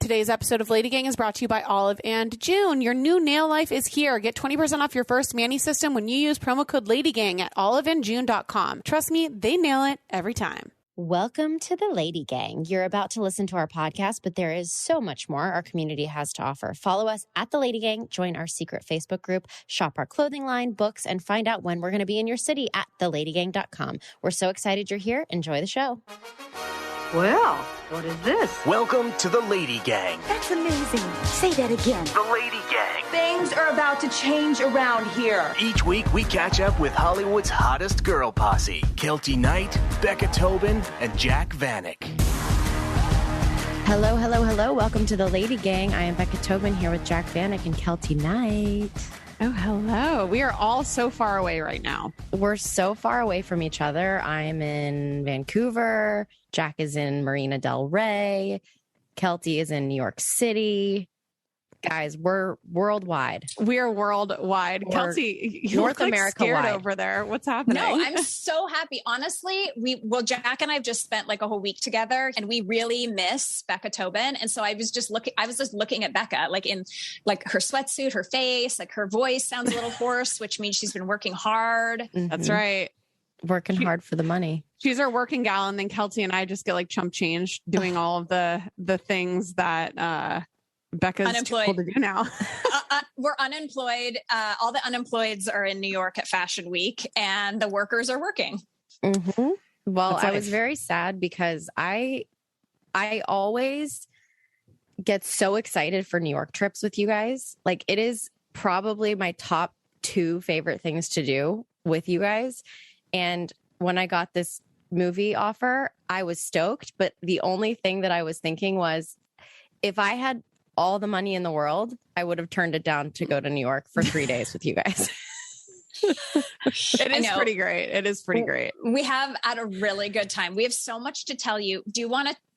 Today's episode of Lady Gang is brought to you by Olive and June. Your new nail life is here. Get 20% off your first Mani system when you use promo code LadyGang at oliveandjune.com. Trust me, they nail it every time. Welcome to the Lady Gang. You're about to listen to our podcast, but there is so much more our community has to offer. Follow us at the Lady Gang, join our secret Facebook group, shop our clothing line, books, and find out when we're going to be in your city at theladygang.com. We're so excited you're here. Enjoy the show. Well, what is this? Welcome to the Lady Gang. That's amazing. Say that again. The Lady Gang. Things are about to change around here. Each week, we catch up with Hollywood's hottest girl posse, Keltie Knight, Becca Tobin, and Jac Vanek. Hello, hello, hello. Welcome to the Lady Gang. I am Becca Tobin here with Jac Vanek and Keltie Knight. Oh, hello. We are all so far away right now. We're so far away from each other. I'm in Vancouver. Jac is in Marina Del Rey. Keltie is in New York City. Guys, we're worldwide. We're worldwide. Keltie, you North look like America scared wide. over there. What's happening? No, I'm so happy. Honestly, Jac and I have just spent like a whole week together, and we really miss Becca Tobin. And so I was just looking at Becca, like in like her sweatsuit, her face, like her voice sounds a little hoarse, which means she's been working hard. Mm-hmm. That's right. Working hard for the money. She's our working gal, and then Keltie and I just get like chump change doing all of the things that Becca's unemployed too cool to do now. We're unemployed. All the unemployeds are in New York at Fashion Week, and the workers are working. Mm-hmm. Well, That's I life. was very sad because I always get so excited for New York trips with you guys. Like, it is probably my top 2 favorite things to do with you guys. And when I got this movie offer, I was stoked. But the only thing that I was thinking was, if I had all the money in the world, I would have turned it down to go to New York for 3 days with you guys. It is pretty great. It is pretty great. We have had a really good time. We have so much to tell you.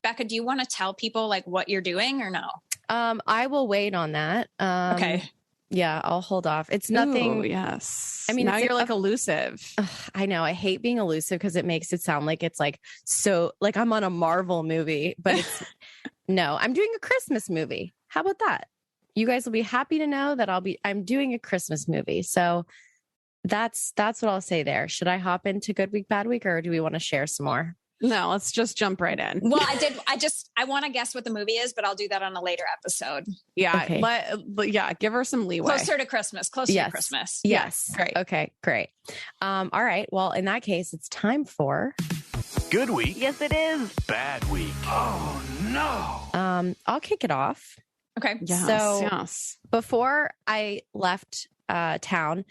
Becca, do you want to tell people like what you're doing or no? I will wait on that. Okay. Yeah, I'll hold off. It's nothing. Ooh, yes. I mean, now it's you're like elusive. I know. I hate being elusive because it makes it sound like it's like so like I'm on a Marvel movie, but it's no, I'm doing a Christmas movie. How about that? You guys will be happy to know that I'm doing a Christmas movie. So that's what I'll say there. Should I hop into Good Week, Bad Week, or do we want to share some more? No, let's just jump right in. Well, I want to guess what the movie is, but I'll do that on a later episode. Yeah. Okay. Give her some leeway. Closer to Christmas. Yes. To Christmas. Yes. Great. Okay, great. All right. Well, in that case, it's time for Good week. Yes, it is. Bad week. Oh, no. I'll kick it off. Okay. Yes, So- yes. Before I left town,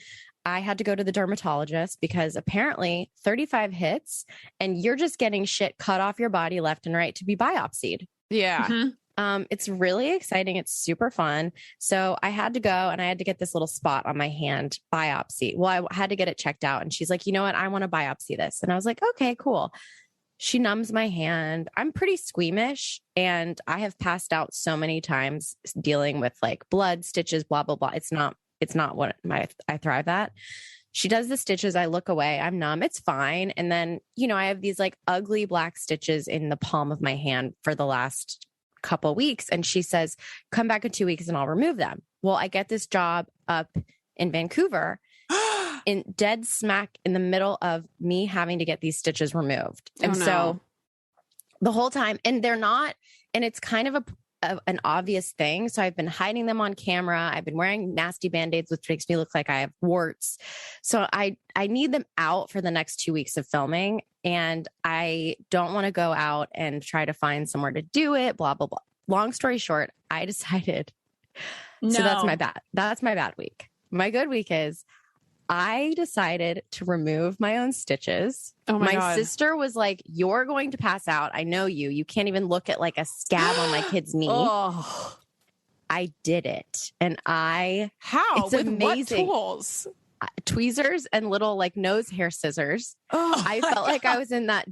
I had to go to the dermatologist because apparently 35 hits and you're just getting shit cut off your body left and right to be biopsied. Yeah. Mhm. It's really exciting. It's super fun. So I had to go and I had to get this little spot on my hand biopsy. Well, I had to get it checked out. And she's like, you know what? I want to biopsy this. And I was like, okay, cool. She numbs my hand. I'm pretty squeamish and I have passed out so many times dealing with like blood, stitches, blah, blah, blah. It's not what I thrive at. She does the stitches. I look away. I'm numb. It's fine. And then, I have these like ugly black stitches in the palm of my hand for the last couple weeks. And she says, come back in 2 weeks and I'll remove them. Well, I get this job up in Vancouver in dead smack in the middle of me having to get these stitches removed. And so the whole time, and they're not, and it's kind of an obvious thing. So I've been hiding them on camera. I've been wearing nasty Band-Aids, which makes me look like I have warts. So I need them out for the next 2 weeks of filming. And I don't want to go out and try to find somewhere to do it, blah, blah, blah. Long story short, I decided. So that's my bad week. My good week is I decided to remove my own stitches. Oh my God. Sister was like, you're going to pass out. I know you. You can't even look at like a scab on my kid's knee. Oh. I did it. And How? It's With amazing. what tools? Tweezers and little like nose hair scissors. Oh, I felt like I was in that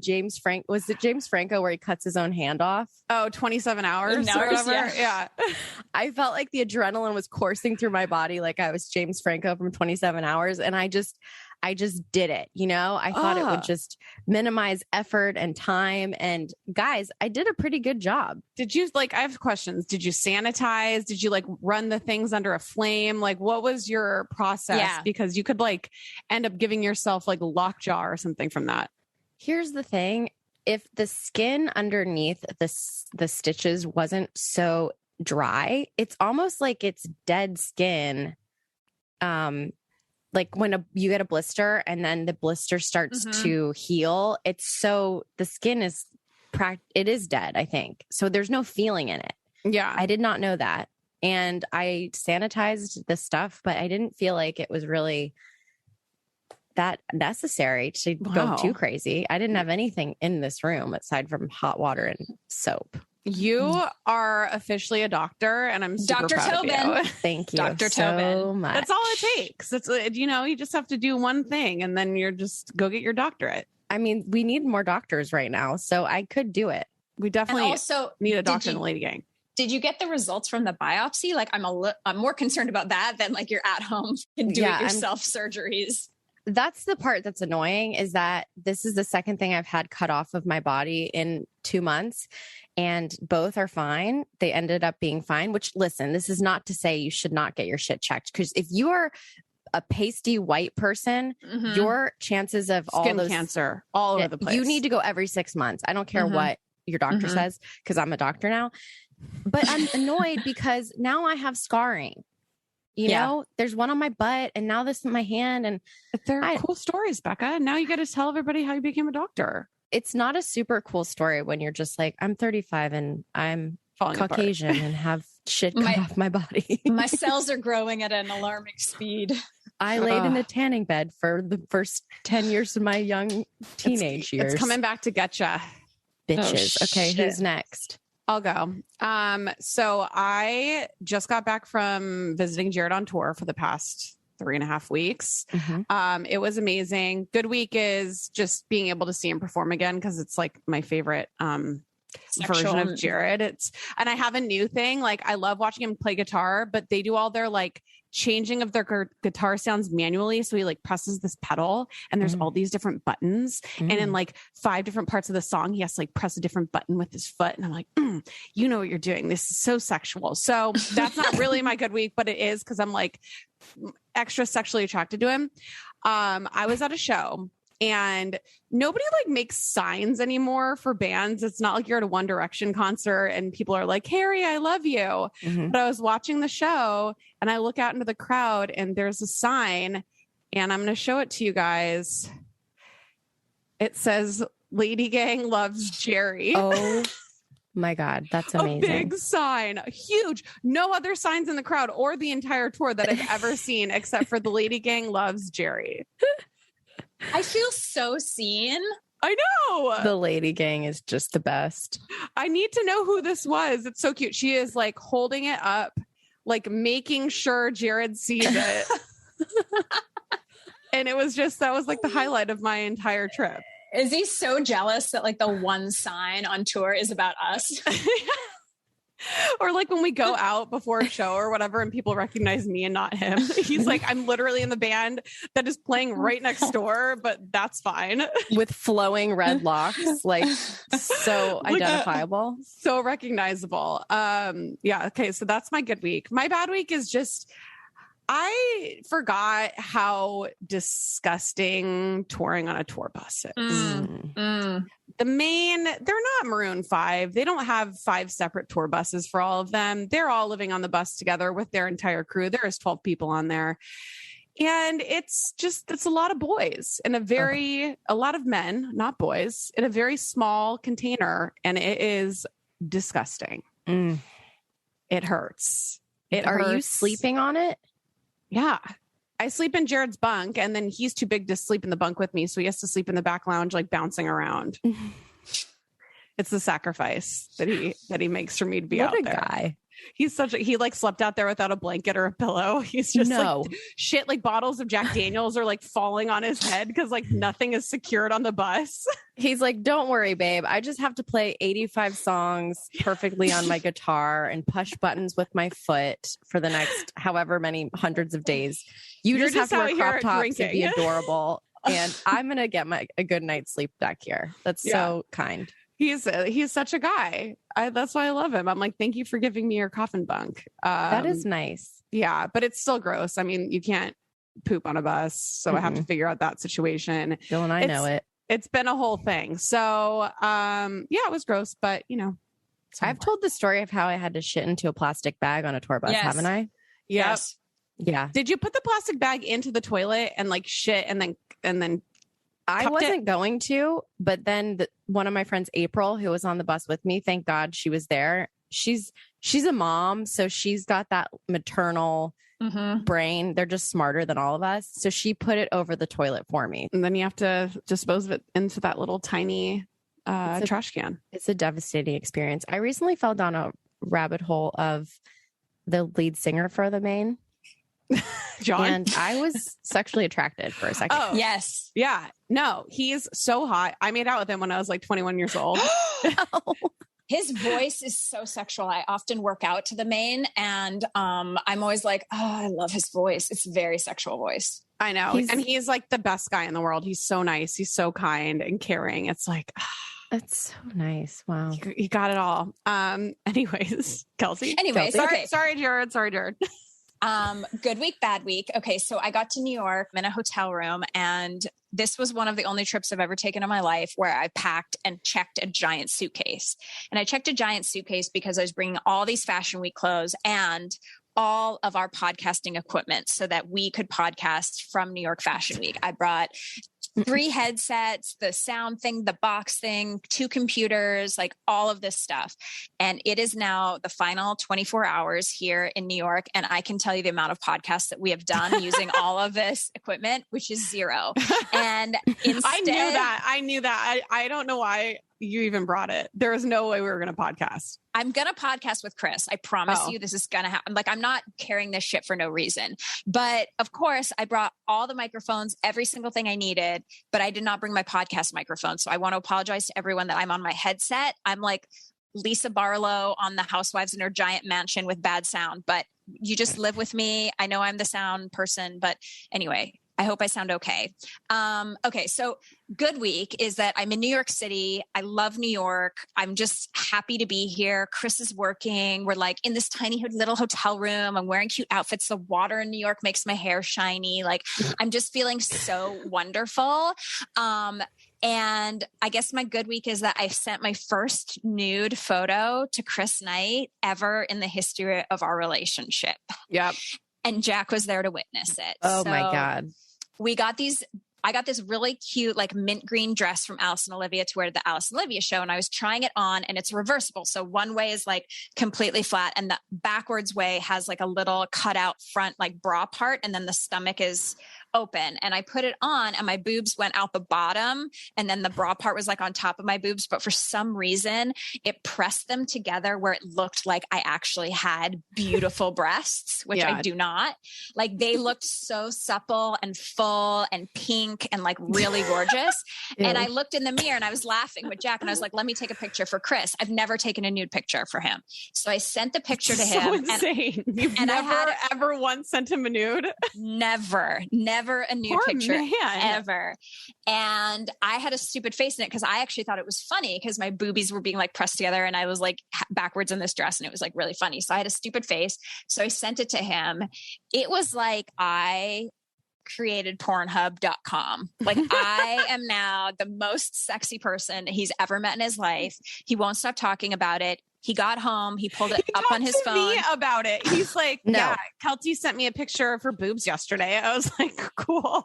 was it James Franco where he cuts his own hand off? 27 hours or Hours, whatever. Yeah. I felt like the adrenaline was coursing through my body like I was James Franco from 27 Hours. And I just did it. I thought it would just minimize effort and time. And guys, I did a pretty good job. Did you I have questions. Did you sanitize? Did you run the things under a flame? What was your process? Yeah. Because you could end up giving yourself lockjaw or something from that. Here's the thing. If the skin underneath the stitches wasn't so dry, it's almost like it's dead skin. When you get a blister and then the blister starts to heal, the skin is it is dead, I think. So there's no feeling in it. Yeah. I did not know that. And I sanitized the stuff, but I didn't feel like it was really that necessary to go too crazy. I didn't have anything in this room aside from hot water and soap. You are officially a doctor, and I'm super Dr. proud Tobin. of you. Thank you Dr. so Tobin. much. That's all it takes. It's you just have to do one thing, and then you're just go get your doctorate. I mean, we need more doctors right now, so I could do it. We definitely also need a doctor in the LadyGang. Did you get the results from the biopsy? I'm more concerned about that than your at home and do it yourself surgeries. That's the part that's annoying, is that this is the second thing I've had cut off of my body in 2 months, and both are fine. They ended up being fine, which, listen, this is not to say you should not get your shit checked, because if you are a pasty white person, your chances of Skin all those cancer all over the place. You need to go every 6 months. I don't care what your doctor says, because I'm a doctor now. But I'm annoyed because now I have scarring. You know, there's one on my butt, and now this in my hand. And they're cool stories, Becca. Now you got to tell everybody how you became a doctor. It's not a super cool story when you're just I'm 35 and I'm Falling Caucasian and have shit come off my body. My cells are growing at an alarming speed. I laid in a tanning bed for the first 10 years of my young teenage years. It's coming back to get ya. Bitches. Okay, who's next? I'll go. So I just got back from visiting Jared on tour for the past 3.5 weeks. It was amazing. Good week is just being able to see him perform again, because it's my favorite version of Jared. And I have a new thing. I love watching him play guitar, but they do all their changing of their guitar sounds manually. So he presses this pedal, and there's all these different buttons. And in 5 different parts of the song, he has to press a different button with his foot. And I'm like, you know what you're doing. This is so sexual. So that's not really my good week, but it is, because I'm extra sexually attracted to him. I was at a show, and nobody makes signs anymore for bands. It's not you're at a One Direction concert and people are like, Harry, I love you. But I was watching the show, and I look out into the crowd, and there's a sign, and I'm going to show it to you guys. It says, LadyGang loves Jerry. Oh my God. That's amazing. A big sign, huge. No other signs in the crowd or the entire tour that I've ever seen, except for the LadyGang loves Jerry. I feel so seen. I know. The LadyGang is just the best. I need to know who this was. It's so cute. She is holding it up, making sure Jared sees it. And it was that was the highlight of my entire trip. Is he so jealous that the one sign on tour is about us? Or when we go out before a show or whatever, and people recognize me and not him. He's I'm literally in the band that is playing right next door, but that's fine. With flowing red locks, so identifiable. So recognizable. Yeah. Okay. So that's my good week. My bad week is just, I forgot how disgusting touring on a tour bus is. They're not Maroon 5. They don't have 5 separate tour buses for all of them. They're all living on the bus together with their entire crew. There is 12 people on there. And it's a lot of boys and a lot of men, not boys, in a very small container. And it is disgusting. It hurts. Are you sleeping on it? Yeah. I sleep in Jared's bunk, and then he's too big to sleep in the bunk with me. So he has to sleep in the back lounge, bouncing around. It's the sacrifice that he makes for me to be out there. What a guy. He like slept out there without a blanket or a pillow. He's just like shit, like bottles of Jack Daniels are like falling on his head because like nothing is secured on the bus. He's like, don't worry, babe. I just have to play 85 songs perfectly on my guitar and push buttons with my foot for the next however many hundreds of days. You're just have to wear crop tops drinking. And be adorable. And I'm going to get a good night's sleep back here. That's so kind. He's such a guy. That's why I love him. I'm like, thank you for giving me your coffin bunk. That is nice. Yeah, but it's still gross. I mean, you can't poop on a bus, so I have to figure out that situation. Bill and I know it. It's been a whole thing. So, it was gross, but I've told the story of how I had to shit into a plastic bag on a tour bus, haven't I? Yes. Yeah. Did you put the plastic bag into the toilet and like shit and then I wasn't going to, but then one of my friends, April, who was on the bus with me, thank God she was there. She's a mom, so she's got that maternal brain. They're just smarter than all of us. So she put it over the toilet for me. And then you have to dispose of it into that little tiny trash can. It's a devastating experience. I recently fell down a rabbit hole of the lead singer for The Maine. John. And I was sexually attracted for a second. Oh, yes. Yeah. No, he's so hot. I made out with him when I was like 21 years old. His voice is so sexual. I often work out to The Maine and I'm always like, oh, I love his voice. It's a very sexual voice. I know. And he's like the best guy in the world. He's so nice. He's so kind and caring. It's like, that's so nice. Wow. He got it all. Anyways, Keltie. Anyways, okay. Sorry, Jared. Good week, bad week. Okay. So I got to New York. I'm in a hotel room and this was one of the only trips I've ever taken in my life where I packed and checked a giant suitcase. And I checked a giant suitcase because I was bringing all these Fashion Week clothes and all of our podcasting equipment so that we could podcast from New York Fashion Week. I brought 3 headsets, the sound thing, the box thing, 2 computers, like all of this stuff. And it is now the final 24 hours here in New York. And I can tell you the amount of podcasts that we have done using all of this equipment, which is 0. And instead, I knew that. I don't know why you even brought it. There was no way we were going to podcast. I'm going to podcast with Chris. I promise you this is going to happen. Like, I'm not carrying this shit for no reason. But of course, I brought all the microphones, every single thing I needed, but I did not bring my podcast microphone. So I want to apologize to everyone that I'm on my headset. I'm like Lisa Barlow on the Housewives in her giant mansion with bad sound, but you just live with me. I know I'm the sound person, but anyway, I hope I sound okay. Okay. So good week is that I'm in New York City. I love New York. I'm just happy to be here. Chris is working. We're like in this tiny little hotel room. I'm wearing cute outfits. The water in New York makes my hair shiny. Like I'm just feeling so wonderful. And I guess my good week is that I sent my first nude photo to Chris Knight ever in the history of our relationship. Yep. And Jack was there to witness it. Oh my God. I got this really cute, like mint green dress from Alice and Olivia to wear the Alice and Olivia show. And I was trying it on and it's reversible. So one way is like completely flat and the backwards way has like a little cutout front, like bra part. And then the stomach is open. And I put it on and my boobs went out the bottom. And then the bra part was like on top of my boobs. But for some reason, it pressed them together where it looked like I actually had beautiful breasts, which I do not. Like they looked so supple and full and pink and like really gorgeous. And I looked in the mirror and I was laughing with Jack and I was like, let me take a picture for Chris. I've never taken a nude picture for him. So I sent the picture to him. So insane. You've never ever once sent him a nude? Never a nude Poor picture man. ever. And I had a stupid face in it because I actually thought it was funny because my boobies were being like pressed together and I was like backwards in this dress and it was like really funny. So I had a stupid face. So I sent it to him. It was like I created Pornhub.com. Like I am now the most sexy person he's ever met in his life. He won't stop talking about it. He got home. He pulled it up on his phone. Me about it. He's like, yeah, Keltie sent me a picture of her boobs yesterday. I was like, cool.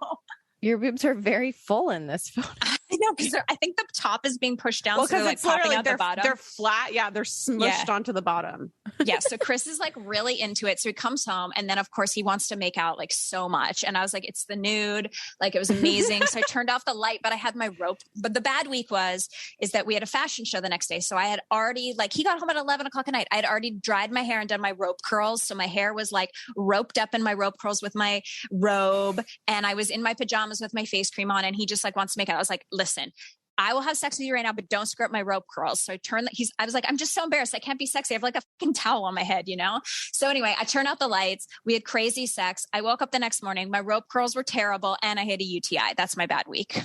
Your boobs are very full in this photo. I know because I think the top is being pushed down. Well, because so it's like popping out the bottom. They're flat. Yeah, they're smushed onto the bottom. Yeah. So Chris is like really into it. So he comes home and then of course he wants to make out like so much. And I was like, it's the nude. Like it was amazing. So I turned off the light, but I had my rope. But the bad week is that we had a fashion show the next day. So I had already he got home at 11 o'clock at night. I had already dried my hair and done my rope curls. So my hair was like roped up in my rope curls with my robe. And I was in my pajamas with my face cream on. And he just like wants to make out. I was like, listen, I will have sex with you right now, but don't screw up my rope curls. So I was like, I'm just so embarrassed. I can't be sexy. I have like a fucking towel on my head, you know? So anyway, I turned out the lights. We had crazy sex. I woke up the next morning. My rope curls were terrible. And I had a UTI. That's my bad week.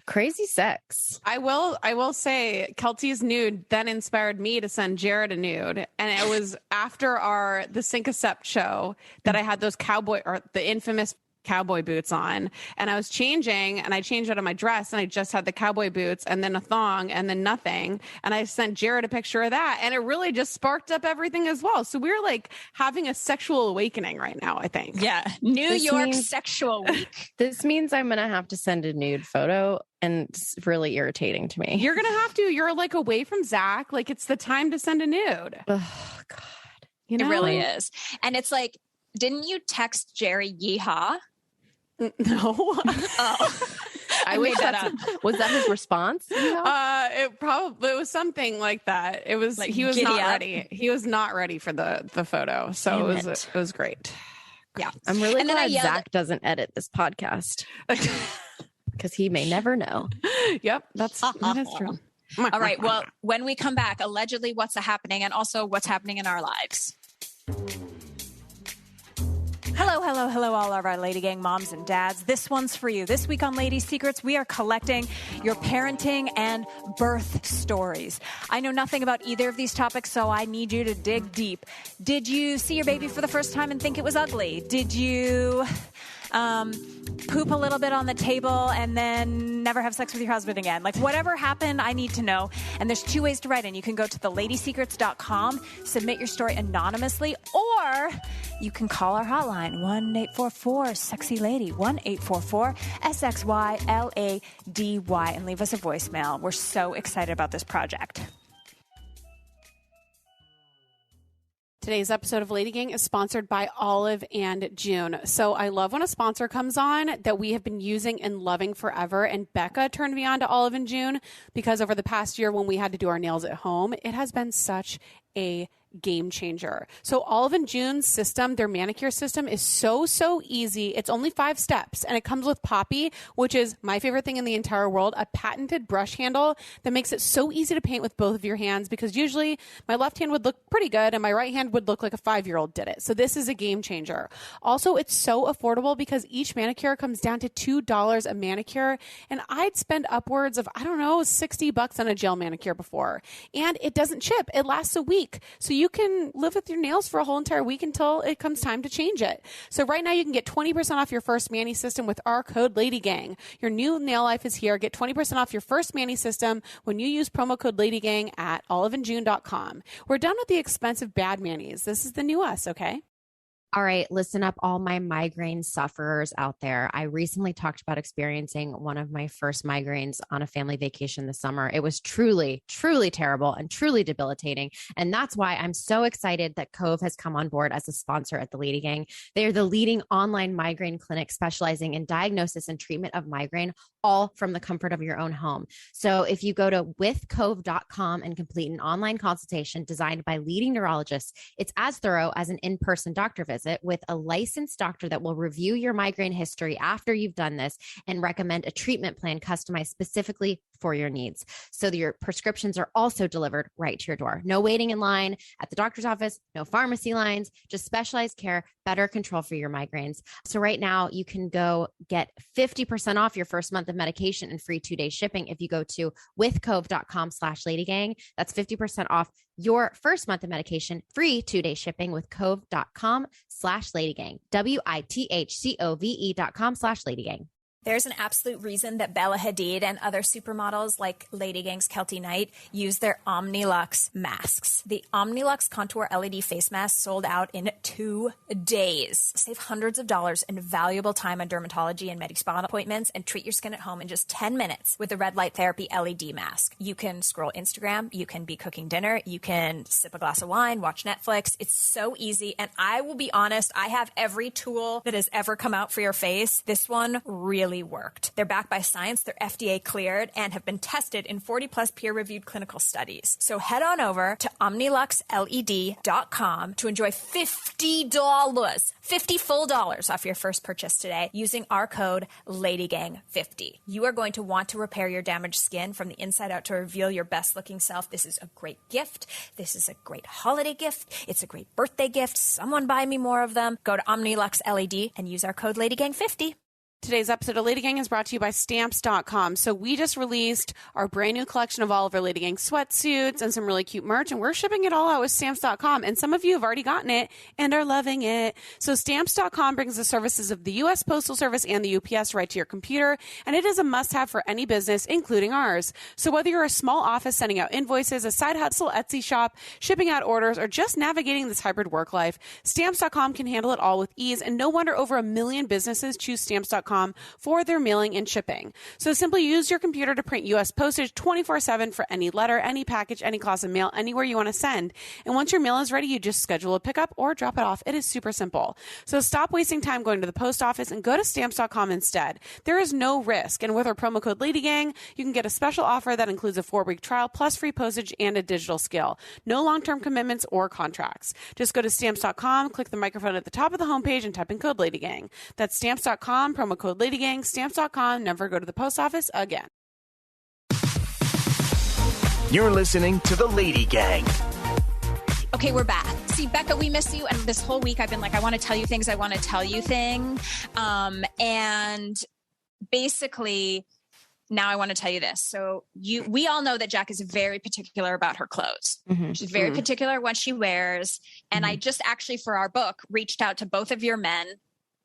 Crazy sex. I will say Keltie's nude then inspired me to send Jared a nude. And it was after the Sync-A-Cept show that I had those the infamous cowboy boots on, and I was changing and I changed out of my dress and I just had the cowboy boots and then a thong and then nothing. And I sent Jared a picture of that and it really just sparked up everything as well. So we're like having a sexual awakening right now, I think. Yeah. New York Sexual Week. This means I'm going to have to send a nude photo and it's really irritating to me. You're going to have to. You're like away from Zach. Like it's the time to send a nude. Oh, God. You know? It really is. And it's like, didn't you text Jerry yeehaw? No. Oh, I made that up. Was that his response? It was something like that. It was like he was not ready. He was not ready for the photo. So it was great. Yeah. I'm really glad Zach doesn't edit this podcast because he may never know. Yep. That is true. All right. Well, when we come back, allegedly what's happening and also what's happening in our lives. Hello, all of our Lady Gang moms and dads. This one's for you. This week on Lady Secrets, we are collecting your parenting and birth stories. I know nothing about either of these topics, so I need you to dig deep. Did you see your baby for the first time and think it was ugly? Did you poop a little bit on the table and then never have sex with your husband again? Like whatever happened, I need to know. And there's two ways to write in. You can go to theladysecrets.com, submit your story anonymously, or you can call our hotline, 1-844-SEXY-LADY, 1-844-SXY-LADY, and leave us a voicemail. We're so excited about this project. Today's episode of Lady Gang is sponsored by Olive and June. So I love when a sponsor comes on that we have been using and loving forever. And Becca turned me on to Olive and June because over the past year when we had to do our nails at home, it has been such a game changer. So Olive and June's system, their manicure system, is so easy. It's only 5 steps and it comes with Poppy, which is my favorite thing in the entire world, a patented brush handle that makes it so easy to paint with both of your hands, because usually my left hand would look pretty good and my right hand would look like a 5-year-old did it. So this is a game changer. Also, it's so affordable because each manicure comes down to $2 a manicure, and I'd spend upwards of, $60 on a gel manicure before. And it doesn't chip. It lasts a week. So you can live with your nails for a whole entire week until it comes time to change it. So right now you can get 20% off your first Mani system with our code LadyGang. Your new nail life is here. Get 20% off your first Mani system when you use promo code LadyGang at oliveandjune.com. We're done with the expensive bad manis. This is the new us, okay? All right, listen up, all my migraine sufferers out there. I recently talked about experiencing one of my first migraines on a family vacation this summer. It was truly, truly terrible and truly debilitating. And that's why I'm so excited that Cove has come on board as a sponsor at the Lady Gang. They are the leading online migraine clinic specializing in diagnosis and treatment of migraine, all from the comfort of your own home. So if you go to withcove.com and complete an online consultation designed by leading neurologists, it's as thorough as an in-person doctor visit with a licensed doctor that will review your migraine history after you've done this and recommend a treatment plan customized specifically for your needs. So your prescriptions are also delivered right to your door. No waiting in line at the doctor's office, no pharmacy lines, just specialized care, better control for your migraines. So right now you can go get 50% off your first month of medication and free 2-day shipping if you go to withcove.com/LadyGang. That's 50% off your first month of medication, free 2-day shipping with cove.com/LadyGang, WITHCOVE.com/LadyGang. There's an absolute reason that Bella Hadid and other supermodels like LadyGang's Keltie Knight use their OmniLux masks. The OmniLux Contour LED face mask sold out in 2 days. Save hundreds of dollars in valuable time on dermatology and medi-spa appointments and treat your skin at home in just 10 minutes with the red light therapy LED mask. You can scroll Instagram, you can be cooking dinner, you can sip a glass of wine, watch Netflix. It's so easy. And I will be honest, I have every tool that has ever come out for your face. This one really worked. They're backed by science, they're FDA cleared, and have been tested in 40 plus peer-reviewed clinical studies. So head on over to OmniLuxLED.com to enjoy $50 full dollars off your first purchase today using our code LadyGang50. You are going to want to repair your damaged skin from the inside out to reveal your best looking self. This is a great gift. This is a great holiday gift. It's a great birthday gift. Someone buy me more of them. Go to OmniLux LED and use our code LadyGang50. Today's episode of Lady Gang is brought to you by Stamps.com. So we just released our brand new collection of all of our Lady Gang sweatsuits and some really cute merch, and we're shipping it all out with Stamps.com. And some of you have already gotten it and are loving it. So Stamps.com brings the services of the U.S. Postal Service and the UPS right to your computer, and it is a must-have for any business, including ours. So whether you're a small office sending out invoices, a side hustle Etsy shop, shipping out orders, or just navigating this hybrid work life, Stamps.com can handle it all with ease, and no wonder over 1 million businesses choose Stamps.com for their mailing and shipping. So simply use your computer to print U.S. postage 24/7 for any letter, any package, any class of mail, anywhere you want to send. And once your mail is ready, you just schedule a pickup or drop it off. It is super simple. So stop wasting time going to the post office and go to Stamps.com instead. There is no risk. And with our promo code LadyGang, you can get a special offer that includes a 4-week trial plus free postage and a digital scale. No long-term commitments or contracts. Just go to Stamps.com, click the microphone at the top of the homepage, and type in code LadyGang. That's Stamps.com, promo code LadyGang, Stamps.com. Never go to the post office again. You're listening to the Lady Gang. Okay, we're back. See, Becca, we miss you. And this whole week I've been like, I want to tell you things. And basically now I want to tell you this. So we all know that Jac is very particular about her clothes. Mm-hmm. She's very particular what she wears. And I just actually, for our book, reached out to both of your men,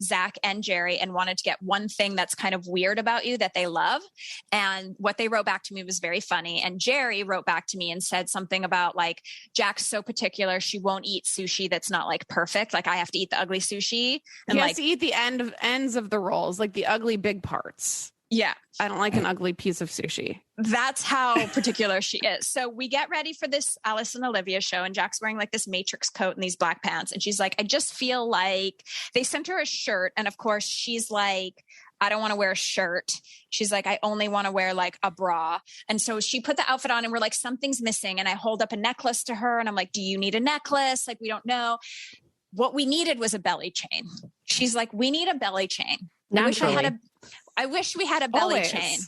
Zach and Jerry, and wanted to get one thing that's kind of weird about you that they love. And what they wrote back to me was very funny. And Jerry wrote back to me and said something about like, Jac's so particular. She won't eat sushi that's not like perfect. Like I have to eat the ugly sushi. And he has to eat the ends of the rolls, like the ugly big parts. Yeah. I don't like an ugly piece of sushi. That's how particular she is. So we get ready for this Alice and Olivia show, and Jac's wearing like this Matrix coat and these black pants. And she's like, I just feel like they sent her a shirt. And of course she's like, I don't want to wear a shirt. She's like, I only want to wear like a bra. And so she put the outfit on and we're like, something's missing. And I hold up a necklace to her and I'm like, do you need a necklace? Like, we don't know. What we needed was a belly chain. She's like, we need a belly chain. I wish we had a belly chain.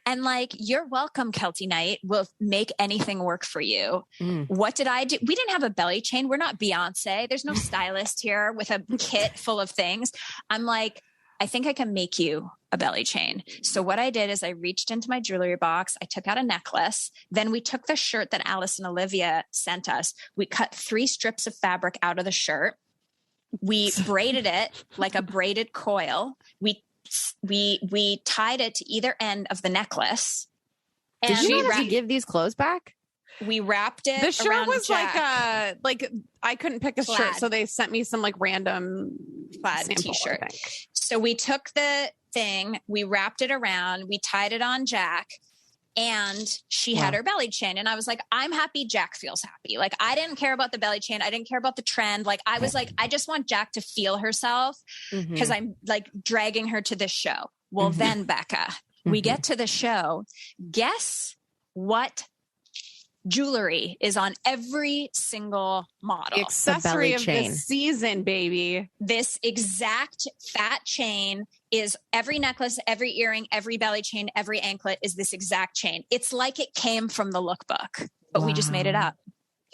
And like, you're welcome, Keltie Knight. We'll make anything work for you. What did I do? We didn't have a belly chain. We're not Beyonce. There's no stylist here with a kit full of things. I'm like, I think I can make you a belly chain. So what I did is I reached into my jewelry box. I took out a necklace. Then we took the shirt that Alice and Olivia sent us. We cut 3 strips of fabric out of the shirt. We braided it like a braided coil. We tied it to either end of the necklace. And did you have to give these clothes back? We wrapped it. The shirt was Jac. like I couldn't pick a shirt, so they sent me some like random plaid t-shirt. So we took the thing, we wrapped it around, we tied it on Jac, and she had her belly chain. And I was like, I'm happy Jac feels happy. Like, I didn't care about the belly chain. I didn't care about the trend. Like, I was like, I just want Jac to feel herself because I'm like dragging her to this show. Well, then Becca, we get to the show. Guess what jewelry is on every single model? The accessory of the season, baby. This exact fat chain is every necklace, every earring, every belly chain, every anklet is this exact chain. It's like it came from the lookbook, but we just made it up.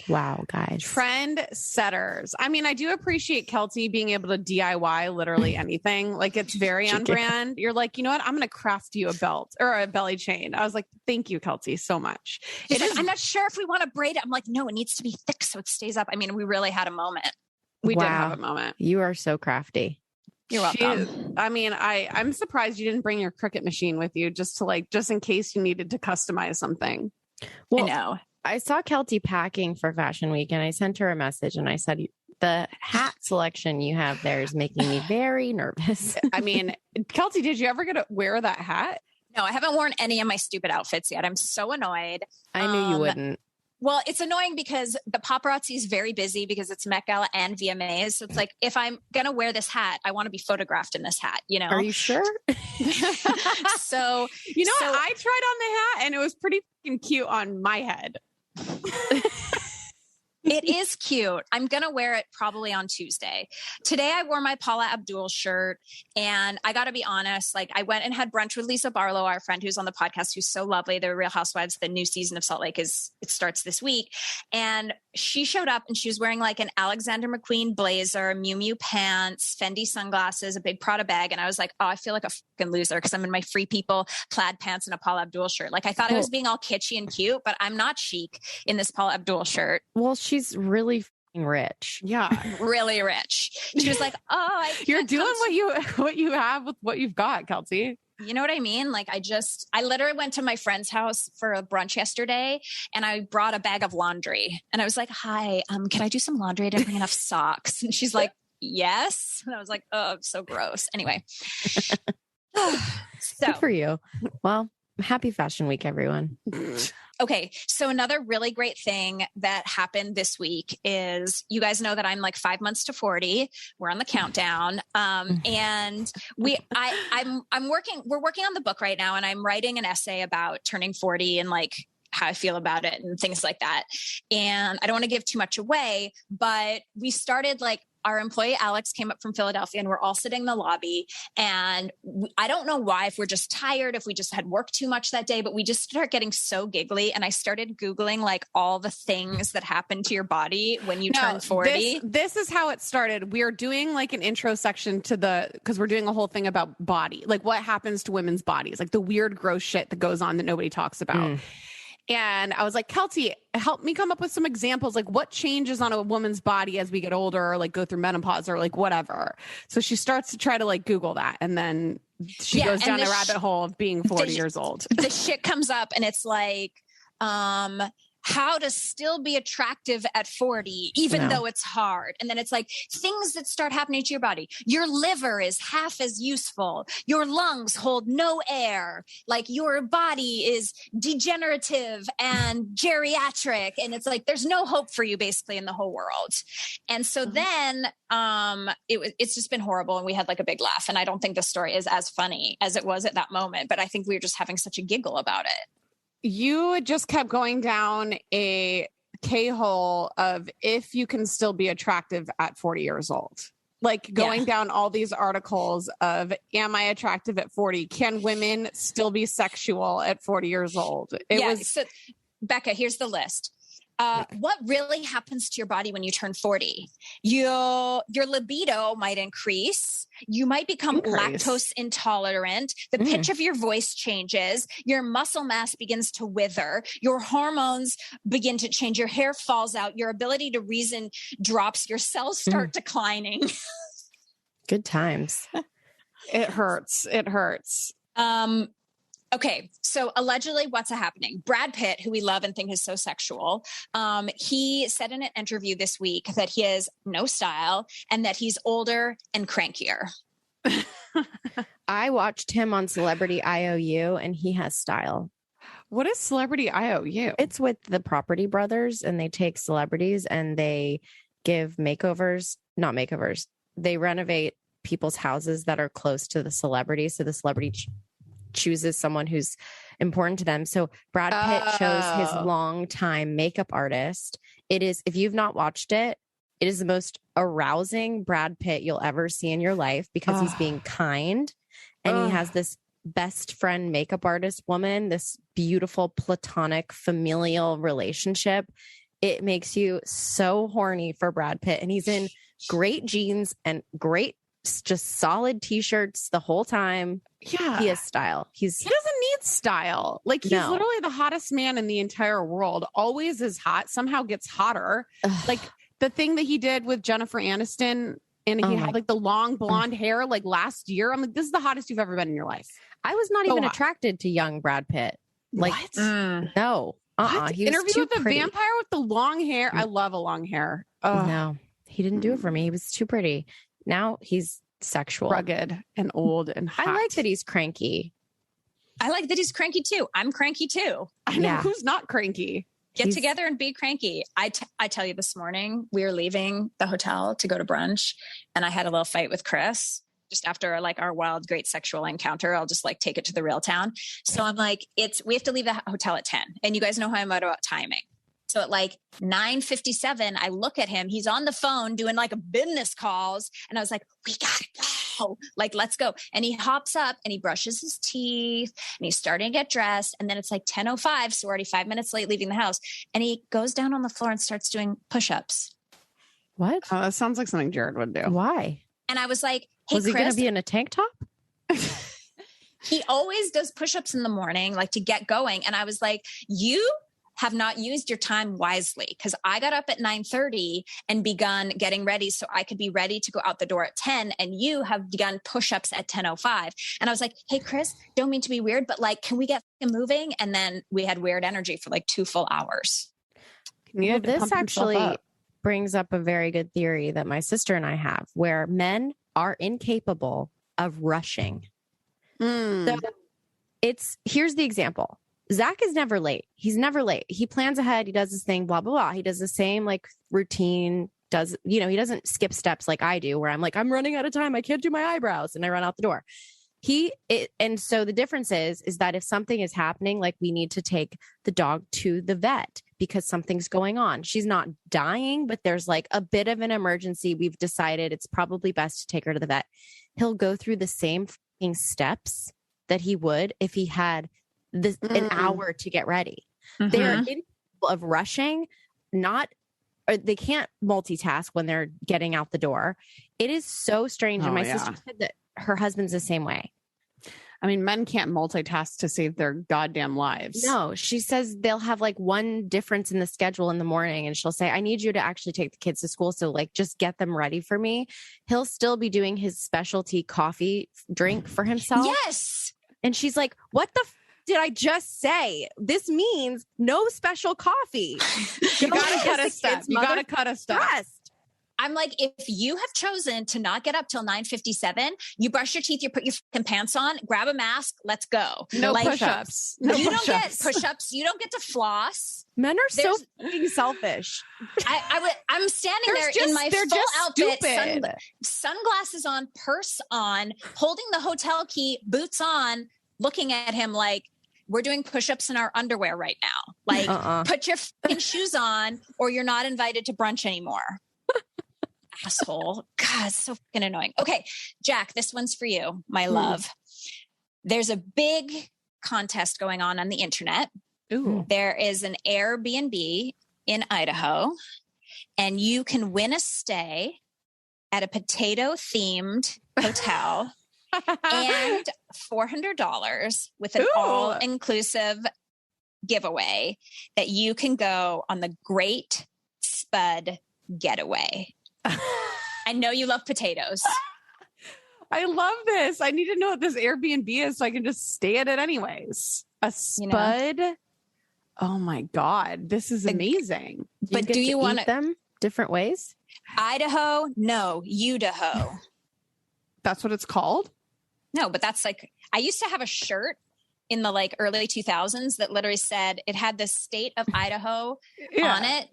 Wow, guys. Trend setters. I mean, I do appreciate Keltie being able to DIY literally anything. Like, it's very on brand. You're like, you know what? I'm going to craft you a belt or a belly chain. I was like, thank you, Keltie, so much. I'm not sure if we want to braid it. I'm like, no, it needs to be thick so it stays up. I mean, we really had a moment. We did have a moment. You are so crafty. You're welcome. I'm surprised you didn't bring your Cricut machine with you just in case you needed to customize something. Well, I know. I saw Keltie packing for Fashion Week and I sent her a message and I said, the hat selection you have there is making me very nervous. I mean, Keltie, did you ever get to wear that hat? No, I haven't worn any of my stupid outfits yet. I'm so annoyed. I knew you wouldn't. Well, it's annoying because the paparazzi is very busy because it's Met Gala and VMAs. So it's like, if I'm going to wear this hat, I want to be photographed in this hat, you know? Are you sure? So, I tried on the hat and it was pretty fucking cute on my head. It is cute. I'm going to wear it probably on Tuesday. Today, I wore my Paula Abdul shirt. And I got to be honest, like I went and had brunch with Lisa Barlow, our friend who's on the podcast, who's so lovely. The Real Housewives, the new season of Salt Lake it starts this week. And she showed up and she was wearing like an Alexander McQueen blazer, Miu Miu pants, Fendi sunglasses, a big Prada bag. And I was like, oh, I feel like a fucking loser because I'm in my Free People plaid pants and a Paula Abdul shirt. Like I thought I was being all kitschy and cute, but I'm not chic in this Paula Abdul shirt. Well, she's really fucking rich. Yeah. Really rich. She was like, oh, you're doing what you have with what you've got, Keltie. You know what I mean? Like I literally went to my friend's house for a brunch yesterday and I brought a bag of laundry and I was like, hi, can I do some laundry? I didn't bring enough socks. And she's like, yes. And I was like, oh, so gross. Anyway. So good for you. Well, happy Fashion Week, everyone. Okay. So another really great thing that happened this week is you guys know that I'm like 5 months to 40. We're on the countdown. And we're working on the book right now and I'm writing an essay about turning 40 and like how I feel about it and things like that. And I don't want to give too much away, but we started like our employee Alex came up from Philadelphia and we're all sitting in the lobby and I don't know why, if we're just tired, if we just had worked too much that day, but we just start getting so giggly. And I started Googling like all the things that happen to your body when you turn 40. This is how it started. We are doing like an intro section because we're doing a whole thing about body, like what happens to women's bodies, like the weird, gross shit that goes on that nobody talks about. And I was like, Keltie, help me come up with some examples. Like what changes on a woman's body as we get older or like go through menopause or like whatever. So she starts to try to like Google that. And then she goes down the rabbit hole of being 40 years old. The shit comes up and it's like, how to still be attractive at 40, even though it's hard. And then it's like things that start happening to your body. Your liver is half as useful. Your lungs hold no air. Like your body is degenerative and geriatric. And it's like, there's no hope for you basically in the whole world. And so then it's just been horrible. And we had like a big laugh. And I don't think the story is as funny as it was at that moment, but I think we were just having such a giggle about it. You just kept going down a K-hole of if you can still be attractive at 40 years old. Like going down all these articles of, am I attractive at 40? Can women still be sexual at 40 years old? So, Becca, here's the list. What really happens to your body when you turn 40? Your libido might increase. You might become lactose intolerant. The pitch of your voice changes. Your muscle mass begins to wither. Your hormones begin to change. Your hair falls out. Your ability to reason drops. Your cells start declining. Good times. It hurts. It hurts. Okay, so allegedly what's happening? Brad Pitt, who we love and think is so sexual, he said in an interview this week that he has no style and that he's older and crankier. I watched him on Celebrity IOU and he has style. What is Celebrity IOU? It's with the Property Brothers and they take celebrities and they give makeovers, not makeovers. They renovate people's houses that are close to the celebrity. So the celebrity chooses someone who's important to them. So Brad Pitt chose his longtime makeup artist. It is, if you've not watched it, it is the most arousing Brad Pitt you'll ever see in your life because he's being kind and he has this best friend makeup artist woman, this beautiful platonic familial relationship. It makes you so horny for Brad Pitt and he's in great jeans and great just solid t-shirts the whole time. Yeah. He has style. He doesn't need style. Like he's literally the hottest man in the entire world. Always is hot, somehow gets hotter. Like the thing that he did with Jennifer Aniston And he had like the long blonde hair like last year. I'm like, this is the hottest you've ever been in your life. I was not even attracted to young Brad Pitt. Like, no. He Interview with the vampire with the long hair. I love a long hair. No, he didn't do it for me. He was too pretty. Now he's sexual, rugged and old and hot. I like that he's cranky. I like that he's cranky too. I'm cranky too. I know who's not cranky. Get together and be cranky. I tell you, this morning we were leaving the hotel to go to brunch, and I had a little fight with Chris just after like our wild, great sexual encounter. I'll just like take it to the real town. So I'm like, we have to leave the hotel at 10, and you guys know how I'm about timing. So at like 9:57, I look at him. He's on the phone doing like a business calls, and I was like, we gotta go. Like, let's go. And he hops up and he brushes his teeth and he's starting to get dressed. And then it's like 10:05. So we're already 5 minutes late leaving the house. And he goes down on the floor and starts doing push-ups. What? Oh, that sounds like something Jared would do. Why? And I was like, hey, was he going to be in a tank top? He always does push-ups in the morning, like to get going. And I was like, you have not used your time wisely, because I got up at 9:30 and begun getting ready so I could be ready to go out the door at 10. And you have begun push-ups at 10:05. And I was like, hey, Chris, don't mean to be weird, but like, can we get moving? And then we had weird energy for like 2 full hours. Well, this actually brings up a very good theory that my sister and I have, where men are incapable of rushing. So here's the example. Zac is never late. He's never late. He plans ahead. He does his thing, blah, blah, blah. He does the same like routine, he doesn't skip steps like I do, where I'm like, I'm running out of time. I can't do my eyebrows. And I run out the door. And so the difference is that if something is happening, like we need to take the dog to the vet because something's going on. She's not dying, but there's like a bit of an emergency. We've decided it's probably best to take her to the vet. He'll go through the same steps that he would if he had an hour to get ready. They're incapable of rushing, or they can't multitask when they're getting out the door. It is so strange. And my sister said that her husband's the same way. I mean, men can't multitask to save their goddamn lives. No, she says they'll have like one difference in the schedule in the morning, and she'll say, I need you to actually take the kids to school. So like, just get them ready for me. He'll still be doing his specialty coffee drink for himself. Yes. And she's like, what the did I just say? This means no special coffee. You gotta cut a step. You gotta cut a step. I'm like, if you have chosen to not get up till 9:57, you brush your teeth, you put your fucking pants on, grab a mask, let's go. No push-ups. You don't get push-ups. You don't get to floss. Men are so fucking selfish. I'm standing there in my full outfit, sunglasses on, purse on, holding the hotel key, boots on, looking at him like, we're doing push-ups in our underwear right now. Like, put your fucking shoes on or you're not invited to brunch anymore. Asshole. God, so fucking annoying. Okay, Jack, this one's for you, my love. There's a big contest going on the internet. Ooh. There is an Airbnb in Idaho, and you can win a stay at a potato-themed hotel and $400 with an all-inclusive giveaway that you can go on the Great Spud Getaway. I know you love potatoes. I love this. I need to know what this Airbnb is so I can just stay at it anyways. A spud. Oh my God. This is amazing. But do you want them different ways? Idaho? No, Udaho. That's what it's called? No, but that's like, I used to have a shirt in the like early 2000s that literally said it had the state of Idaho on it.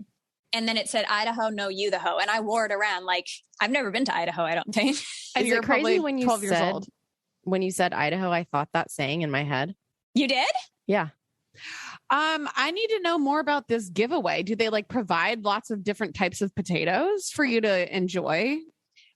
And then it said Idaho, no Udaho. And I wore it around. Like, I've never been to Idaho, I don't think. And you're crazy when you 12 years old. When you said Idaho, I thought that saying in my head. You did? Yeah. I need to know more about this giveaway. Do they like provide lots of different types of potatoes for you to enjoy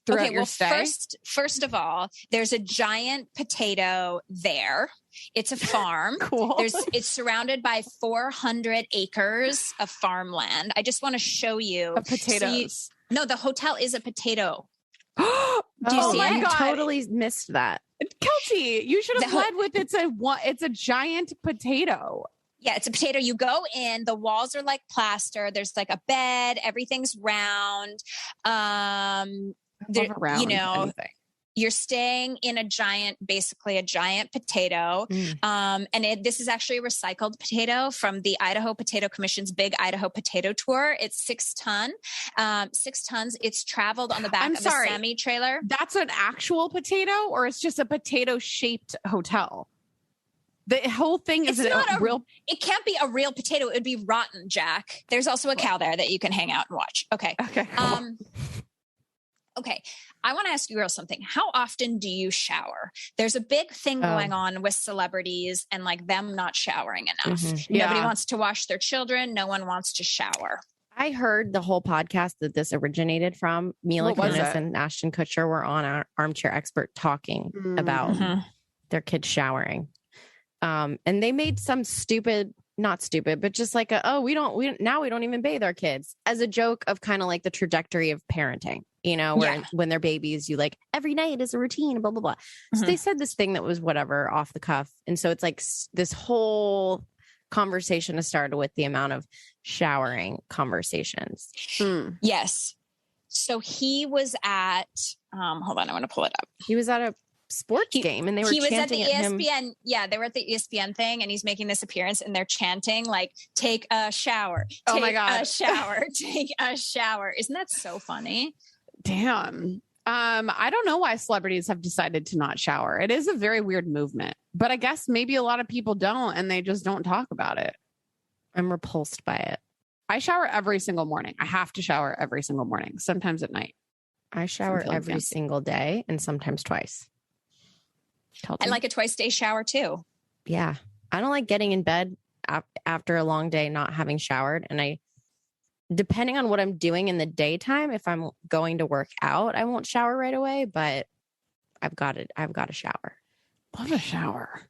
throughout your stay? First of all, there's a giant potato there. It's a farm. Cool. It's surrounded by 400 acres of farmland. I just want to show you. Of potatoes. No, the hotel is a potato. Do you see it? You totally missed that. Keltie, you should have led with it's a giant potato. Yeah, it's a potato. You go in, the walls are like plaster. There's like a bed, everything's round. there, around you know, anything. you're staying in basically a giant potato. This is actually a recycled potato from the Idaho Potato Commission's Big Idaho Potato Tour. It's 6 tons. 6 tons. It's traveled on the back of a semi-trailer. That's an actual potato, or it's just a potato-shaped hotel? The whole thing is real. It can't be a real potato. It would be rotten, Jack. There's also a cow there that you can hang out and watch. Okay. Cool. Okay. I want to ask you girls something. How often do you shower? There's a big thing going on with celebrities and like them not showering enough. Nobody wants to wash their children. No one wants to shower. I heard the whole podcast that this originated from. Mila Kunis and Ashton Kutcher were on our Armchair Expert talking about their kids showering. And they made some not stupid, but just like we don't even bathe our kids as a joke of kind of like the trajectory of parenting, you know, where when they're babies, you like every night is a routine, blah, blah, blah. So they said this thing that was whatever off the cuff. And so it's like this whole conversation has started with the amount of showering conversations. Yes. So he was at, hold on, I want to pull it up. He was at a sports game and they were chanting at him. Yeah, they were at the ESPN thing and he's making this appearance and they're chanting like, take a shower. Oh my God. A shower. Take a shower. Isn't that so funny? Damn. I don't know why celebrities have decided to not shower. It is a very weird movement, but I guess maybe a lot of people don't and they just don't talk about it. I'm repulsed by it. I shower every single morning. I have to shower every single morning, sometimes at night. I shower every single day and sometimes twice. I like a twice-a-day shower too. Yeah. I don't like getting in bed after a long day not having showered. And depending on what I'm doing in the daytime, if I'm going to work out, I won't shower right away, but I've got to shower. Love a shower.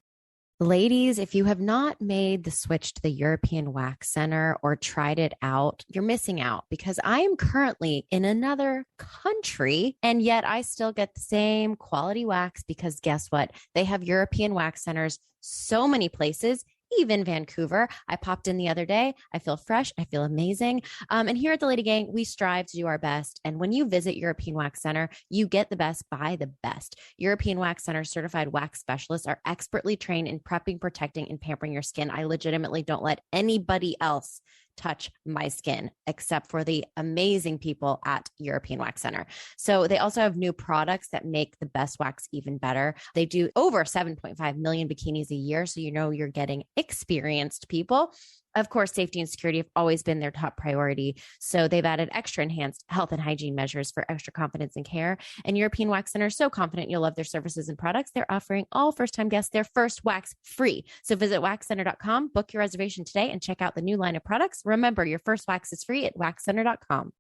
Ladies, if you have not made the switch to the European Wax Center or tried it out, you're missing out because I am currently in another country and yet I still get the same quality wax because guess what? They have European Wax Centers so many places, even Vancouver. I popped in the other day. I feel fresh. I feel amazing. And here at the LadyGang, we strive to do our best. And when you visit European Wax Center, you get the best by the best. European Wax Center certified wax specialists are expertly trained in prepping, protecting, and pampering your skin. I legitimately don't let anybody else touch my skin except for the amazing people at European Wax Center. So they also have new products that make the best wax even better. They do over 7.5 million bikinis a year. So you know you're getting experienced people. Of course, safety and security have always been their top priority. So they've added extra enhanced health and hygiene measures for extra confidence and care. And European Wax Center is so confident you'll love their services and products. They're offering all first-time guests their first wax free. So visit waxcenter.com, book your reservation today, and check out the new line of products. Remember, your first wax is free at waxcenter.com.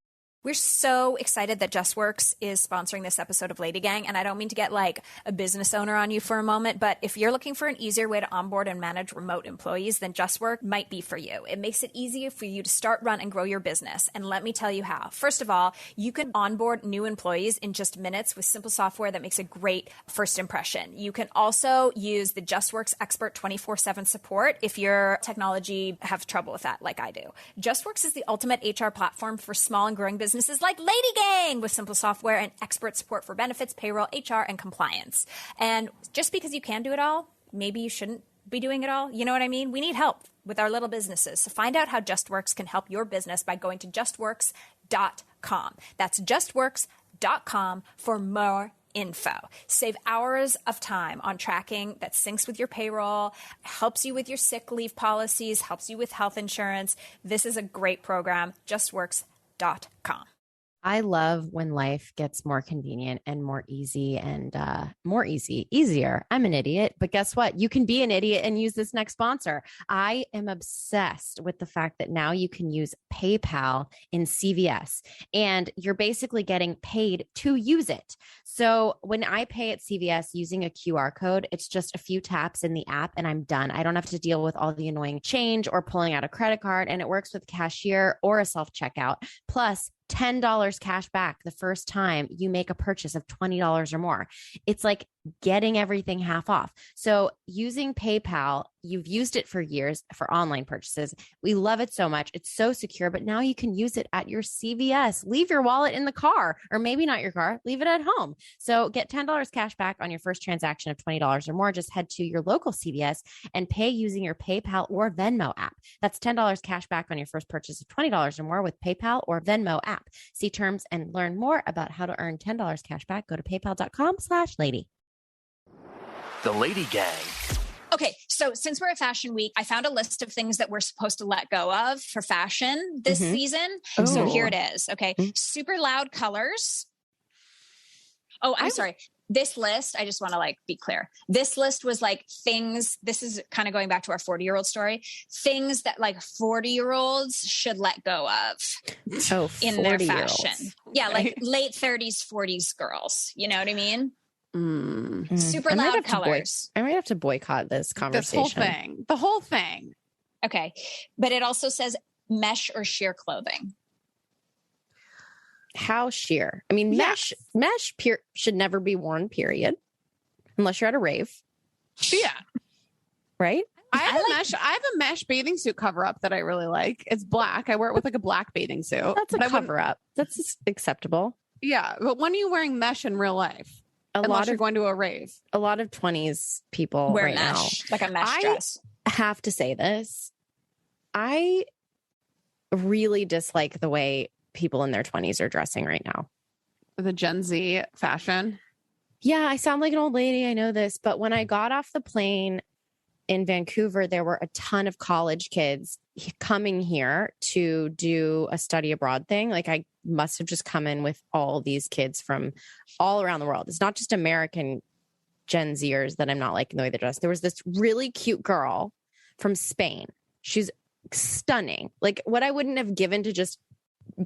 We're so excited that JustWorks is sponsoring this episode of LadyGang. And I don't mean to get like a business owner on you for a moment, but if you're looking for an easier way to onboard and manage remote employees, then JustWorks might be for you. It makes it easier for you to start, run, and grow your business. And let me tell you how. First of all, you can onboard new employees in just minutes with simple software that makes a great first impression. You can also use the JustWorks Expert 24/7 support if your technology have trouble with that, like I do. JustWorks is the ultimate HR platform for small and growing businesses like LadyGang with simple software and expert support for benefits, payroll, HR, and compliance. And just because you can do it all, maybe you shouldn't be doing it all. You know what I mean? We need help with our little businesses. So find out how JustWorks can help your business by going to justworks.com. That's justworks.com for more info. Save hours of time on tracking that syncs with your payroll, helps you with your sick leave policies, helps you with health insurance. This is a great program, justworks.com. I love when life gets more convenient and more easy and easier. I'm an idiot, but guess what? You can be an idiot and use this next sponsor. I am obsessed with the fact that now you can use PayPal in CVS and you're basically getting paid to use it. So when I pay at CVS using a QR code, it's just a few taps in the app and I'm done. I don't have to deal with all the annoying change or pulling out a credit card, and it works with cashier or a self-checkout. Plus, $10 cash back the first time you make a purchase of $20 or more. It's like getting everything half off. So using PayPal, you've used it for years for online purchases. We love it so much. It's so secure, but now you can use it at your CVS. Leave your wallet in the car, or maybe not your car, leave it at home. So get $10 cash back on your first transaction of $20 or more. Just head to your local CVS and pay using your PayPal or Venmo app. That's $10 cash back on your first purchase of $20 or more with PayPal or Venmo app. See terms and learn more about how to earn $10 cash back. Go to paypal.com/lady. The Lady Gang. Okay, so since we're at Fashion Week, I found a list of things that we're supposed to let go of for fashion this season. So here it is. Okay, super loud colors. Oh, I'm sorry. This list, I just want to like be clear. This list was like things, this is kind of going back to our 40-year-old story, things that like 40-year-olds should let go of in their fashion. Yeah, like late 30s, 40s girls. You know what I mean? Super loud colors. I might have to boycott this conversation. The whole thing. Okay. But it also says mesh or sheer clothing. How sheer? I mean, mesh should never be worn, period. Unless you're at a rave. Yeah. Right? I have a mesh bathing suit cover up that I really like. It's black. I wear it with like a black bathing suit. That's a cover up. That's acceptable. Yeah. But when are you wearing mesh in real life? Unless you're going to a rave. A lot of 20s people wear right mesh, now. Like a mesh dress. I have to say this. I really dislike the way people in their 20s are dressing right now. The Gen Z fashion. Yeah, I sound like an old lady. I know this. But when I got off the plane in Vancouver, there were a ton of college kids coming here to do a study abroad thing. Like I must have just come in with all these kids from all around the world. It's not just American Gen Zers that I'm not liking the way they dress. There was this really cute girl from Spain. She's stunning. Like what I wouldn't have given to just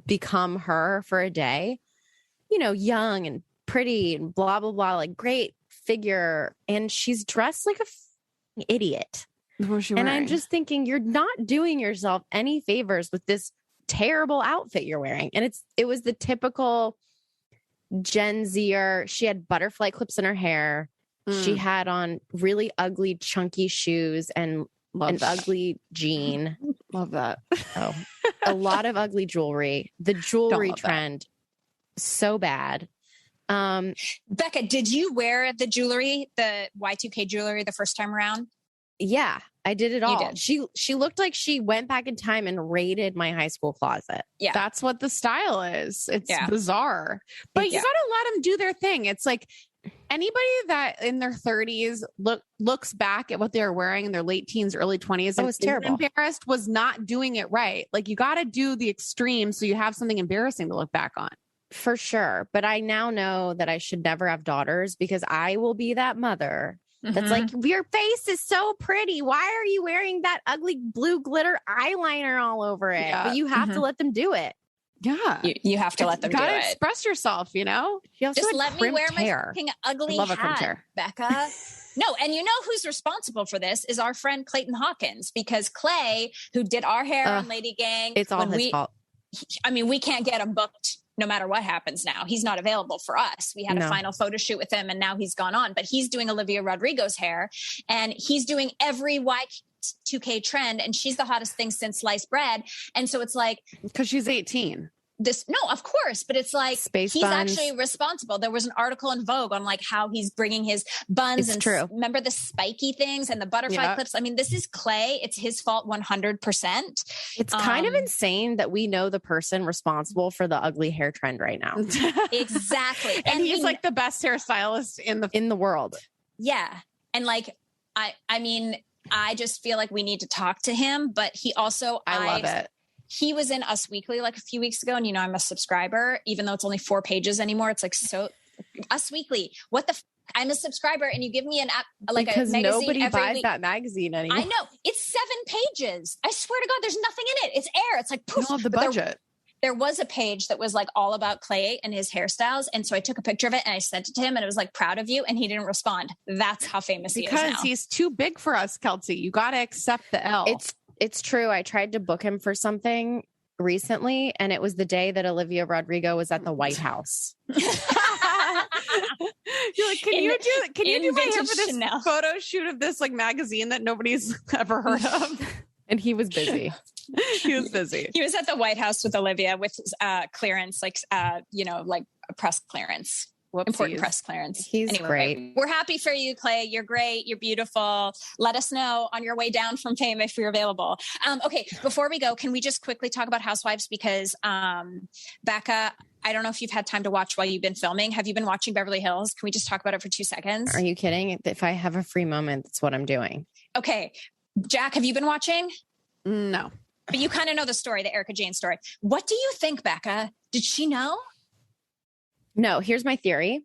become her for a day, you know, young and pretty and blah, blah, blah, like great figure. And she's dressed like a idiot. And I'm just thinking, you're not doing yourself any favors with this terrible outfit you're wearing. And it was the typical Gen Zer. She had butterfly clips in her hair. She had on really ugly, chunky shoes and an ugly jean. Love that. Oh, a lot of ugly jewelry. The jewelry trend, so bad. Becca, did you wear the jewelry, the Y2K jewelry the first time around? Yeah, I did it all. You did. She looked like she went back in time and raided my high school closet. Yeah. That's what the style is. It's bizarre. But you got to let them do their thing. It's like anybody that in their 30s looks back at what they're wearing in their late teens, early 20s and it's terrible. Embarrassed was not doing it right. Like you got to do the extreme so you have something embarrassing to look back on. For sure. But I now know that I should never have daughters because I will be that mother that's like, your face is so pretty. Why are you wearing that ugly blue glitter eyeliner all over it? Yeah. But you have to let them do do it. Yeah. You have to let them do it. You gotta express yourself, you know? Just let me wear my fucking ugly hat, Becca. No, and you know who's responsible for this is our friend Clayton Hawkins, because Clay, who did our hair on LadyGang, it's all his fault. I mean, we can't get him booked no matter what happens now. He's not available for us. We had a final photo shoot with him and now he's gone on, but he's doing Olivia Rodrigo's hair and he's doing every Y2K trend and she's the hottest thing since sliced bread. And so it's like, because she's 18. No, of course, but it's like Space he's buns. Actually responsible. There was an article in Vogue on like how he's bringing his buns it's true. Remember the spiky things and the butterfly clips. I mean, this is Clay. It's his fault 100%. It's kind of insane that we know the person responsible for the ugly hair trend right now. Exactly. And he's like the best hairstylist in the world. Yeah. And like, I mean, I just feel like we need to talk to him, but he also, I love it. He was in Us Weekly like a few weeks ago. And, you know, I'm a subscriber, even though it's only 4 pages anymore. It's like, so Us Weekly, what the I'm a subscriber and you give me an app, like because a magazine nobody every buys week. that magazine anymore. I know. It's 7 pages. I swear to God, there's nothing in it. It's air. It's like, poof. You don't have the budget. There was a page that was like all about Clay and his hairstyles. And so I took a picture of it and I sent it to him and it was like, proud of you. And he didn't respond. That's how famous he is now. Because he's too big for us, Keltie. You got to accept the L. It's true. I tried to book him for something recently and it was the day that Olivia Rodrigo was at the White House. You're like, can you do my hair for this Chanel photo shoot of this like magazine that nobody's ever heard of? And he was busy. He was busy. He was at the White House with Olivia with clearance, like press clearance. Whoopsies. Important press clearance. He's great. We're happy for you, Clay. You're great. You're beautiful. Let us know on your way down from fame if you're available. Okay, before we go, can we just quickly talk about Housewives? Because Becca, I don't know if you've had time to watch while you've been filming. Have you been watching Beverly Hills? Can we just talk about it for 2 seconds? Are you kidding? If I have a free moment, that's what I'm doing. Okay. Jac, have you been watching? No. But you kind of know the story, the Erika Jayne story. What do you think, Becca? Did she know? No, here's my theory.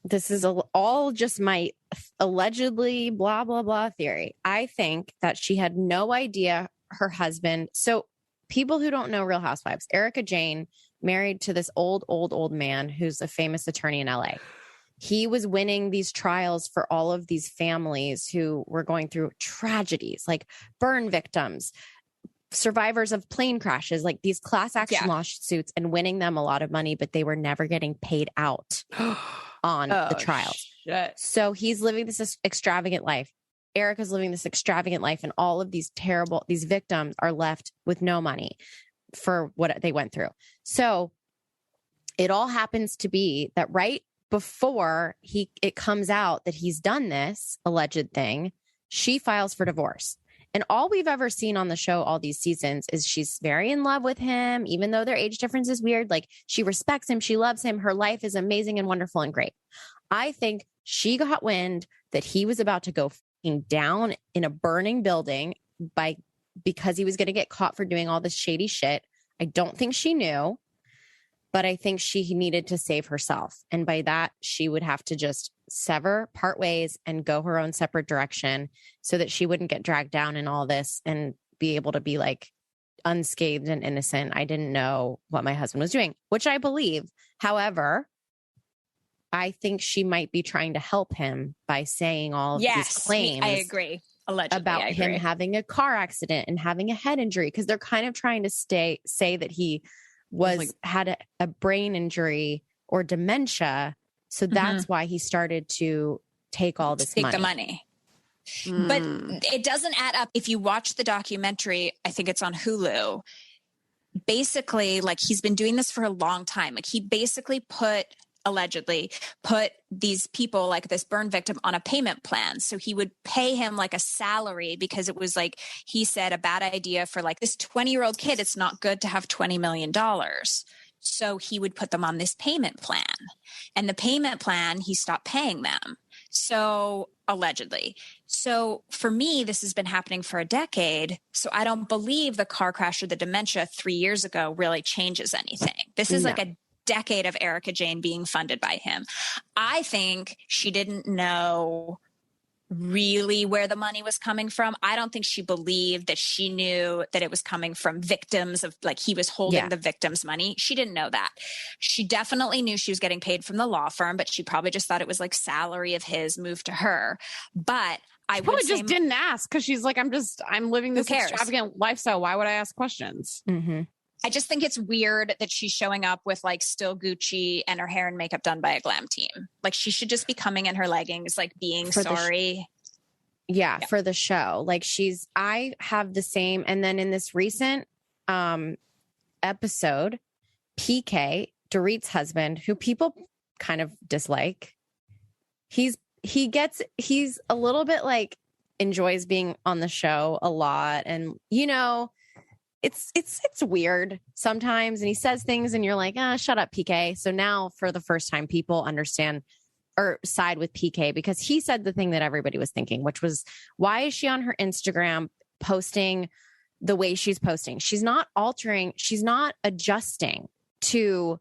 This is all just my allegedly blah, blah, blah theory. I think that she had no idea her husband. So people who don't know Real Housewives, Erika Jayne married to this old man who's a famous attorney in LA. He was winning these trials for all of these families who were going through tragedies like burn victims, survivors of plane crashes, like these class action lawsuits, and winning them a lot of money, but they were never getting paid out on the trials. Shit. So he's living this extravagant life. Erica's living this extravagant life, and all of these victims are left with no money for what they went through. So it all happens to be that right before it comes out that he's done this alleged thing, she files for divorce. And all we've ever seen on the show all these seasons is she's very in love with him, even though their age difference is weird. Like, she respects him. She loves him. Her life is amazing and wonderful and great. I think she got wind that he was about to go down in a burning building because he was going to get caught for doing all this shady shit. I don't think she knew, but I think she needed to save herself. And by that, she would have to just part ways and go her own separate direction so that she wouldn't get dragged down in all this and be able to be like unscathed and innocent. I didn't know what my husband was doing, which I believe. However, I think she might be trying to help him by saying all of these claims. I agree. Allegedly, about him having a car accident and having a head injury, because they're kind of trying to say that he had a brain injury or dementia. So that's why he started to take all this money. Take the money. But it doesn't add up. If you watch the documentary, I think it's on Hulu. Basically, like, he's been doing this for a long time. Like, he basically allegedly put these people, like this burn victim, on a payment plan. So he would pay him like a salary because it was, like he said, a bad idea for like this 20-year-old kid. It's not good to have $20 million. So he would put them on this payment plan, and the payment plan, he stopped paying them. So allegedly. So for me, this has been happening for a decade. So I don't believe the car crash or the dementia 3 years ago really changes anything. This is like a decade of Erika Jayne being funded by him. I think she didn't know really where the money was coming from. I don't think she believed that she knew that it was coming from victims of, like, he was holding the victims' money. She didn't know that. She definitely knew she was getting paid from the law firm, but she probably just thought it was like salary of his moved to her. But I probably just didn't ask because she's like, I'm living this extravagant lifestyle. Why would I ask questions? Mm-hmm. I just think it's weird that she's showing up with like still Gucci and her hair and makeup done by a glam team. Like, she should just be coming in her leggings, like being sorry. For the show. Like, I have the same. And then in this recent episode, PK, Dorit's husband, who people kind of dislike, he's a little bit like enjoys being on the show a lot. And, you know, it's weird sometimes. And he says things and you're like, shut up, PK. So now for the first time, people understand or side with PK because he said the thing that everybody was thinking, which was, why is she on her Instagram posting the way she's posting? She's not altering. She's not adjusting to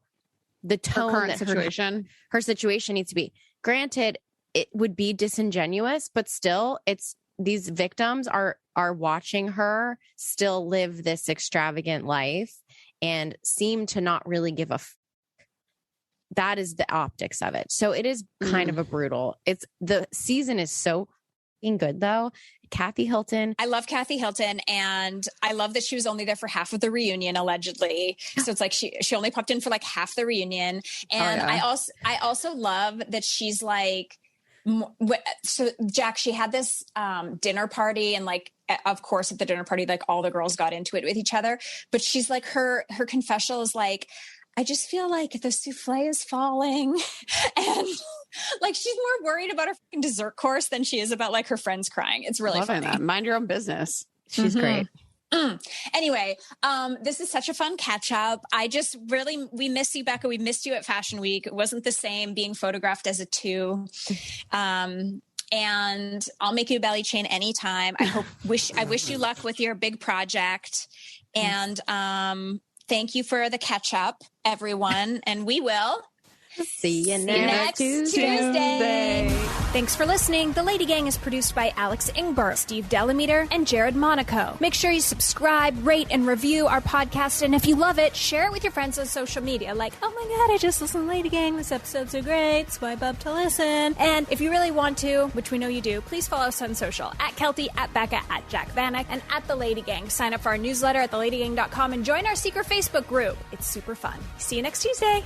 the tone her current that situation. Her situation needs to be. Granted, it would be disingenuous, but still, these victims are watching her still live this extravagant life and seem to not really give a that is the optics of it. So it is kind of a brutal. The season is so fucking good though. Kathy Hilton. I love Kathy Hilton, and I love that she was only there for half of the reunion, allegedly. So it's like she only popped in for like half the reunion. And I also love that she's like, so Jac, she had this dinner party, and like, of course, at the dinner party, like all the girls got into it with each other. But she's like, her confessional is like, I just feel like the souffle is falling. And like, she's more worried about her fucking dessert course than she is about like her friends crying. It's really funny. That. Mind your own business. She's great. Anyway, this is such a fun catch up. We miss you, Becca. We missed you at Fashion Week. It wasn't the same being photographed as a 2. And I'll make you a belly chain anytime. I wish you luck with your big project. And thank you for the catch up, everyone. And we will see you next Tuesday. Thanks for listening. The Lady Gang is produced by Alex Ingber, Steve Delameter, and Jared Monaco. Make sure you subscribe, rate, and review our podcast. And if you love it, share it with your friends on social media. Like, oh my God, I just listened to Lady Gang. This episode's so great. Swipe up to listen. And if you really want to, which we know you do, please follow us on social at Keltie, at Becca, at Jac Vanek, and at The Lady Gang. Sign up for our newsletter at theladygang.com and join our secret Facebook group. It's super fun. See you next Tuesday.